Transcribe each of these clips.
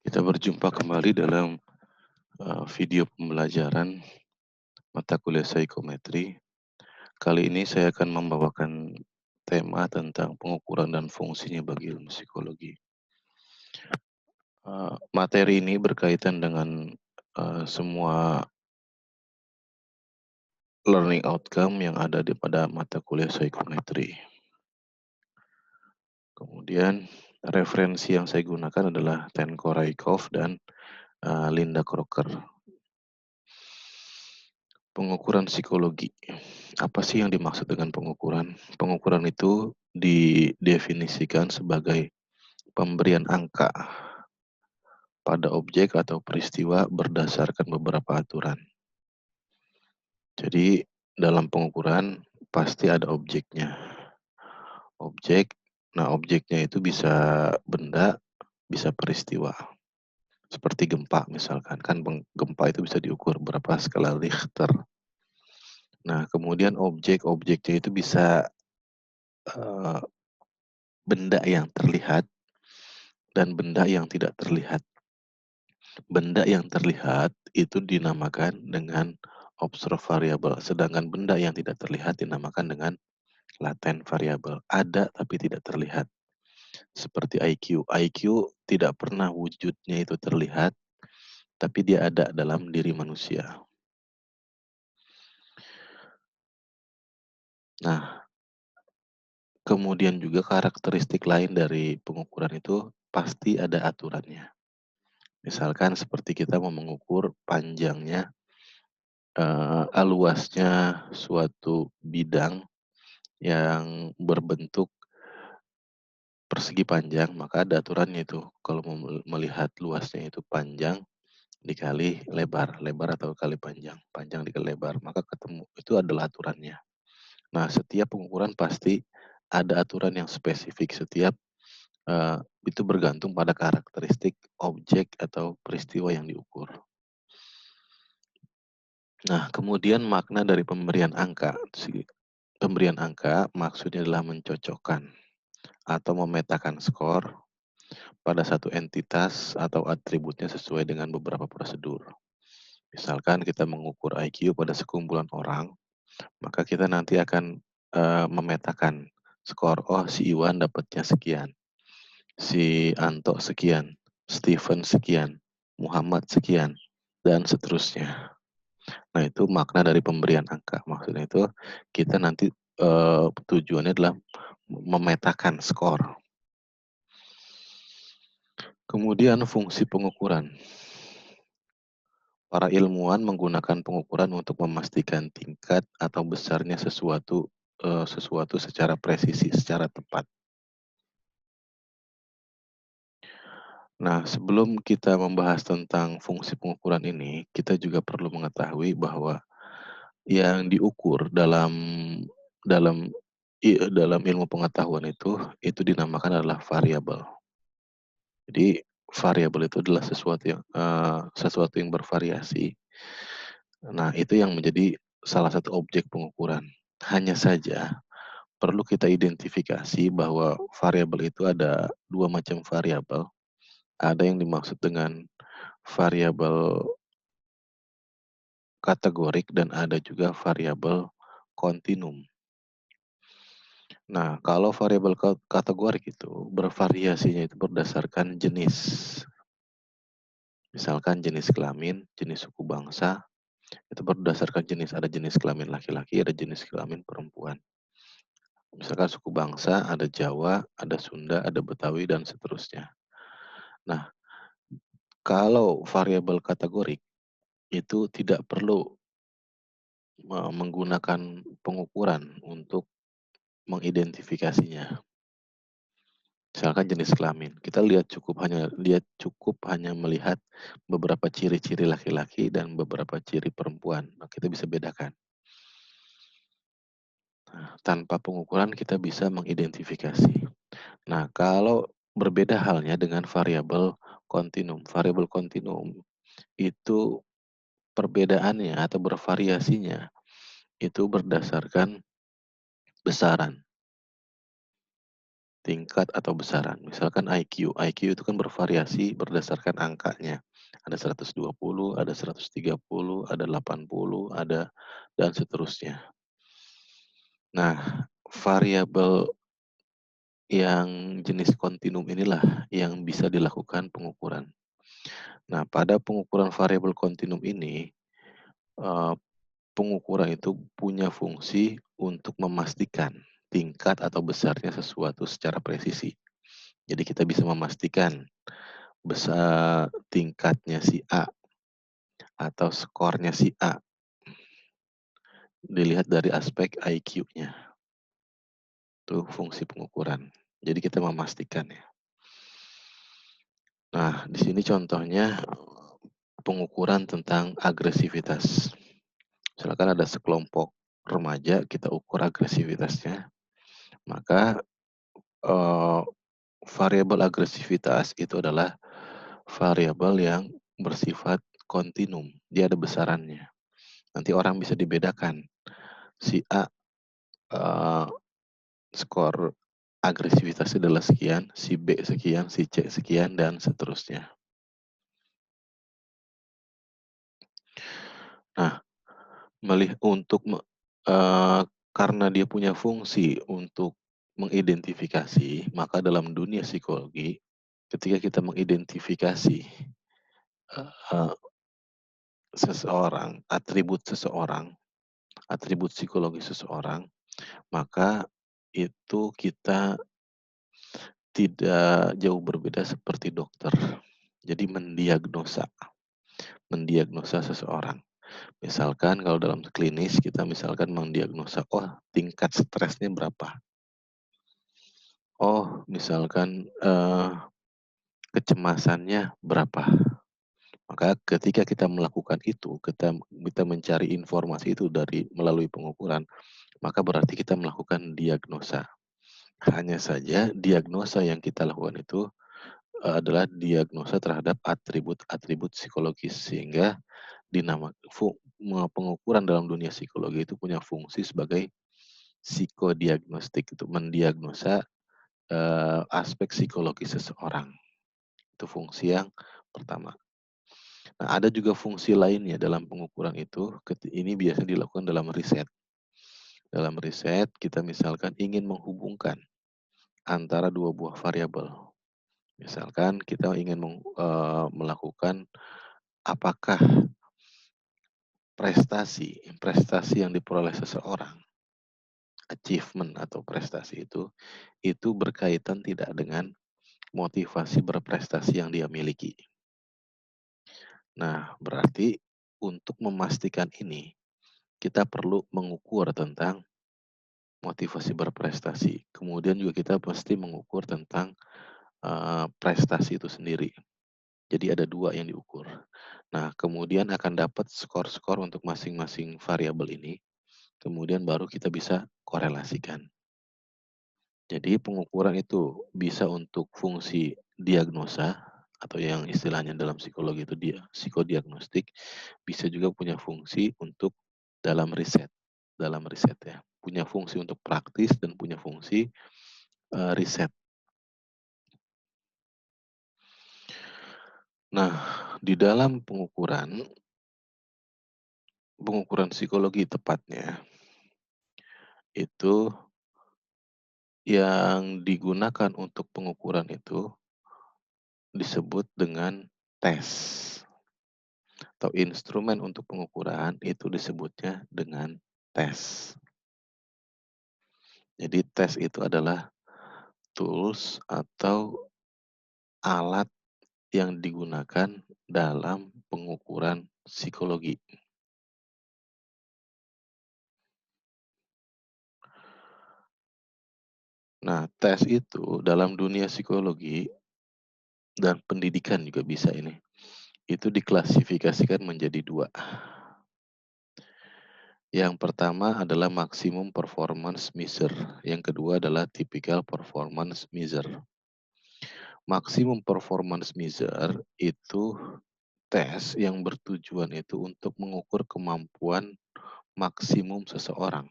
Kita berjumpa kembali dalam video pembelajaran mata kuliah psikometri. Kali ini saya akan membawakan tema tentang pengukuran dan fungsinya bagi ilmu psikologi. Materi ini berkaitan dengan semua learning outcome yang ada pada mata kuliah psikometri. Kemudian referensi yang saya gunakan adalah Tenko Raikov dan Linda Crocker. Pengukuran psikologi. Apa sih yang dimaksud dengan pengukuran? Pengukuran itu didefinisikan sebagai pemberian angka pada objek atau peristiwa berdasarkan beberapa aturan. Jadi, dalam pengukuran pasti ada objeknya. Objek, nah objeknya itu bisa benda, bisa peristiwa. Seperti gempa misalkan, kan gempa itu bisa diukur berapa skala Richter. Nah, kemudian objeknya itu bisa eh, benda yang terlihat dan benda yang tidak terlihat. Benda yang terlihat itu dinamakan dengan observed variable, sedangkan benda yang tidak terlihat dinamakan dengan latent variable. Ada tapi tidak terlihat. Seperti IQ. IQ tidak pernah wujudnya itu terlihat, tapi dia ada dalam diri manusia. Nah, kemudian juga karakteristik lain dari pengukuran itu pasti ada aturannya. Misalkan seperti kita mau mengukur panjangnya luasnya suatu bidang yang berbentuk persegi panjang, maka ada aturannya itu. Kalau mau melihat luasnya itu panjang dikali lebar, lebar atau kali panjang, panjang dikali lebar, maka ketemu. Itu adalah aturannya. Nah, setiap pengukuran pasti ada aturan yang spesifik. Setiap itu bergantung pada karakteristik objek atau peristiwa yang diukur. Nah, kemudian makna dari pemberian angka. Pemberian angka maksudnya adalah mencocokkan atau memetakan skor pada satu entitas atau atributnya sesuai dengan beberapa prosedur. Misalkan kita mengukur IQ pada sekumpulan orang, maka kita nanti akan memetakan skor. Oh, si Iwan dapatnya sekian, si Anto sekian, Steven sekian, Muhammad sekian, dan seterusnya. Nah, itu makna dari pemberian angka. Maksudnya itu kita nanti tujuannya adalah memetakan skor. Kemudian fungsi pengukuran. Para ilmuwan menggunakan pengukuran untuk memastikan tingkat atau besarnya sesuatu secara presisi, secara tepat. Nah, sebelum kita membahas tentang fungsi pengukuran ini, kita juga perlu mengetahui bahwa yang diukur dalam dalam ilmu pengetahuan itu dinamakan adalah variabel. Jadi variabel itu adalah sesuatu yang bervariasi. Nah, itu yang menjadi salah satu objek pengukuran. Hanya saja perlu kita identifikasi bahwa variabel itu ada 2 macam variabel. Ada yang dimaksud dengan variabel kategorik dan ada juga variabel kontinum. Nah, kalau variabel kategorik itu bervariasinya itu berdasarkan jenis. Misalkan jenis kelamin, jenis suku bangsa, itu berdasarkan jenis. Ada jenis kelamin laki-laki, ada jenis kelamin perempuan. Misalkan suku bangsa, ada Jawa, ada Sunda, ada Betawi, dan seterusnya. Nah, kalau variabel kategorik itu tidak perlu menggunakan pengukuran untuk mengidentifikasinya. Misalkan jenis kelamin, kita lihat cukup hanya melihat beberapa ciri-ciri laki-laki dan beberapa ciri perempuan. Nah, kita bisa bedakan. Nah, tanpa pengukuran kita bisa mengidentifikasi. Nah, kalau berbeda halnya dengan variabel kontinum. Variabel kontinum itu perbedaannya atau bervariasinya itu berdasarkan besaran. tingkat atau besaran. Misalkan IQ, IQ itu kan bervariasi berdasarkan angkanya. Ada 120, ada 130, ada 80, ada dan seterusnya. Nah, variabel yang jenis kontinum inilah yang bisa dilakukan pengukuran. Nah, pada pengukuran variabel kontinum ini, eee, pengukuran itu punya fungsi untuk memastikan tingkat atau besarnya sesuatu secara presisi. Jadi kita bisa memastikan besar tingkatnya si A atau skornya si A dilihat dari aspek IQ-nya, itu fungsi pengukuran. Jadi kita memastikan ya. Nah, di sini contohnya pengukuran tentang agresivitas. Misalkan ada sekelompok remaja, kita ukur agresivitasnya, maka eh, variabel agresivitas itu adalah variabel yang bersifat kontinum. Dia ada besarannya. Nanti orang bisa dibedakan. Si A eh, skor agresivitasnya adalah sekian, si B sekian, si C sekian, dan seterusnya. Nah, untuk karena dia punya fungsi untuk mengidentifikasi, maka dalam dunia psikologi, ketika kita mengidentifikasi eh, seseorang, atribut psikologi seseorang, maka itu kita tidak jauh berbeda seperti dokter. Jadi mendiagnosa seseorang. Misalkan kalau dalam klinis kita misalkan mendiagnosa, oh tingkat stresnya berapa? Oh misalkan kecemasannya berapa? Maka ketika kita melakukan itu, kita mencari informasi itu melalui pengukuran, maka berarti kita melakukan diagnosa. Hanya saja diagnosa yang kita lakukan itu adalah diagnosa terhadap atribut-atribut psikologis sehingga pengukuran dalam dunia psikologi itu punya fungsi sebagai psikodiagnostik, itu mendiagnosa aspek psikologi seseorang. Itu fungsi yang pertama. Nah, ada juga fungsi lainnya dalam pengukuran itu, ini biasanya dilakukan dalam riset. Dalam riset, kita misalkan ingin menghubungkan antara dua buah variabel. Misalkan kita ingin melakukan apakah prestasi prestasi yang diperoleh seseorang, achievement atau prestasi itu berkaitan tidak dengan motivasi berprestasi yang dia miliki. Nah, berarti untuk memastikan ini, kita perlu mengukur tentang motivasi berprestasi. Kemudian juga kita pasti mengukur tentang prestasi itu sendiri. Jadi ada dua yang diukur. Nah, kemudian akan dapat skor-skor untuk masing-masing variabel ini. Kemudian baru kita bisa korelasikan. Jadi pengukuran itu bisa untuk fungsi diagnosa atau yang istilahnya dalam psikologi itu dia psikodiagnostik, bisa juga punya fungsi untuk dalam riset dalam riset ya. Punya fungsi untuk praktis dan punya fungsi riset. Nah, di dalam pengukuran psikologi tepatnya, itu yang digunakan untuk pengukuran itu disebut dengan tes. Atau instrumen untuk pengukuran itu disebutnya dengan tes. Jadi tes itu adalah tools atau alat yang digunakan dalam pengukuran psikologi. Nah, tes itu dalam dunia psikologi dan pendidikan juga bisa ini. Itu diklasifikasikan menjadi dua. Yang pertama adalah maximum performance measure, yang kedua adalah typical performance measure. Maximum performance measure itu tes yang bertujuan itu untuk mengukur kemampuan maksimum seseorang.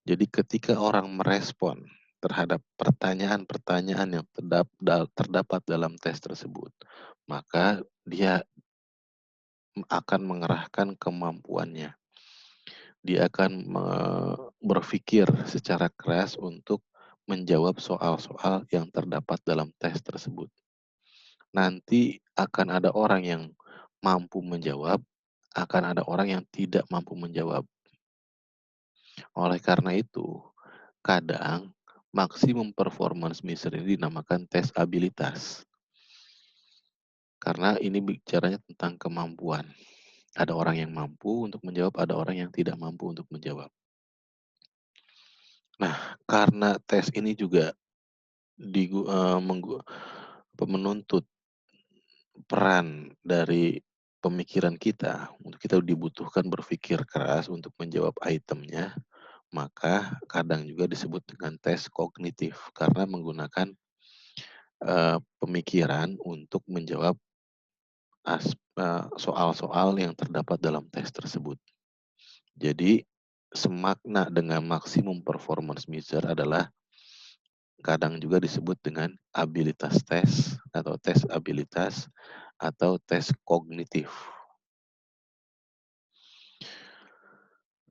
Jadi ketika orang merespon terhadap pertanyaan-pertanyaan yang terdapat dalam tes tersebut, maka dia akan mengerahkan kemampuannya. Dia akan berpikir secara keras untuk menjawab soal-soal yang terdapat dalam tes tersebut. Nanti akan ada orang yang mampu menjawab, akan ada orang yang tidak mampu menjawab. Oleh karena itu, kadang maksimum performance measure ini dinamakan tes abilitas. Karena ini bicaranya tentang kemampuan. Ada orang yang mampu untuk menjawab, ada orang yang tidak mampu untuk menjawab. Nah, karena tes ini juga menuntut peran dari pemikiran kita, untuk kita dibutuhkan berpikir keras untuk menjawab itemnya, maka kadang juga disebut dengan tes kognitif karena menggunakan, pemikiran untuk menjawab soal-soal yang terdapat dalam tes tersebut. Jadi, semakna dengan maksimum performance measure adalah kadang juga disebut dengan abilitas tes atau tes abilitas atau tes kognitif.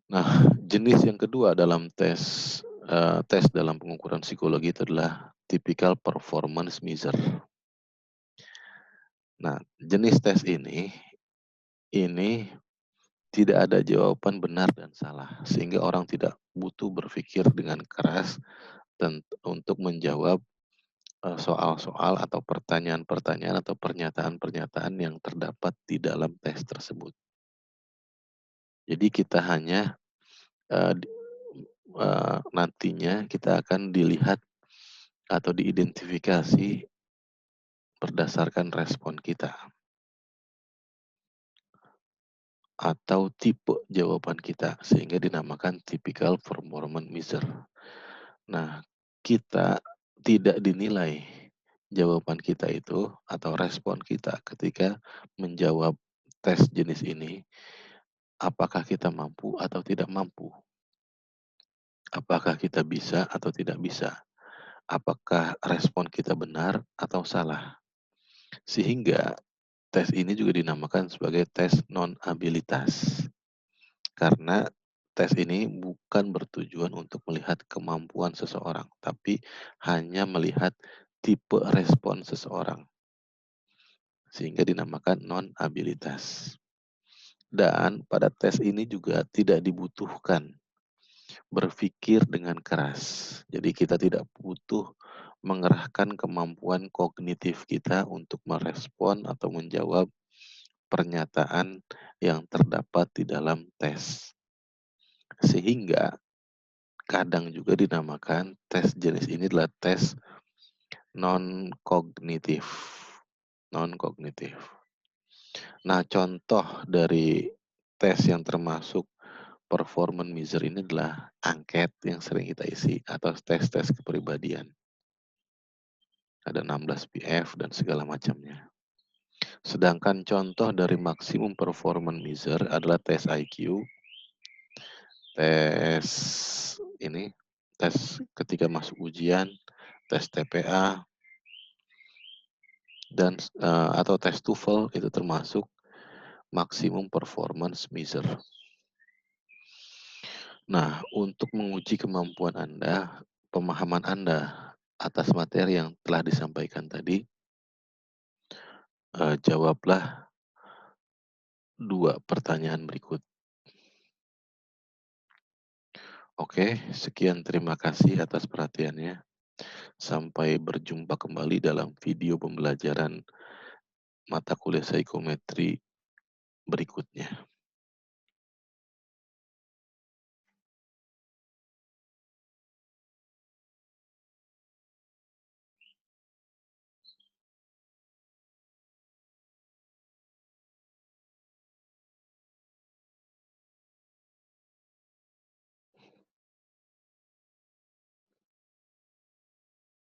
Nah, jenis yang kedua dalam tes dalam pengukuran psikologi itu adalah typical performance measure. Nah, jenis tes ini tidak ada jawaban benar dan salah, sehingga orang tidak butuh berpikir dengan keras untuk menjawab soal-soal atau pertanyaan-pertanyaan atau pernyataan-pernyataan yang terdapat di dalam tes tersebut. Jadi kita hanya, eee, di nantinya kita akan dilihat atau diidentifikasi berdasarkan respon kita atau tipe jawaban kita, sehingga dinamakan typical performance measure. Nah, kita tidak dinilai jawaban kita itu atau respon kita ketika menjawab tes jenis ini, apakah kita mampu atau tidak mampu, apakah kita bisa atau tidak bisa, apakah respon kita benar atau salah. Sehingga tes ini juga dinamakan sebagai tes non-abilitas. Karena tes ini bukan bertujuan untuk melihat kemampuan seseorang, tapi hanya melihat tipe respon seseorang, sehingga dinamakan non-abilitas. Dan pada tes ini juga tidak dibutuhkan berpikir dengan keras. Jadi kita tidak butuh mengerahkan kemampuan kognitif kita untuk merespon atau menjawab pernyataan yang terdapat di dalam tes. Sehingga kadang juga dinamakan tes jenis ini adalah tes non-kognitif. Non-kognitif. Nah, contoh dari tes yang termasuk performance measure ini adalah angket yang sering kita isi atau tes-tes kepribadian. Ada 16 PF dan segala macamnya. Sedangkan contoh dari maksimum performance measure adalah tes IQ, tes ini, tes ketika masuk ujian, tes TPA, dan atau tes TOEFL itu termasuk maksimum performance measure. Nah, untuk menguji kemampuan Anda, pemahaman Anda atas materi yang telah disampaikan tadi, jawablah 2 pertanyaan berikut. Oke, sekian terima kasih atas perhatiannya. Sampai berjumpa kembali dalam video pembelajaran mata kuliah psikometri berikutnya.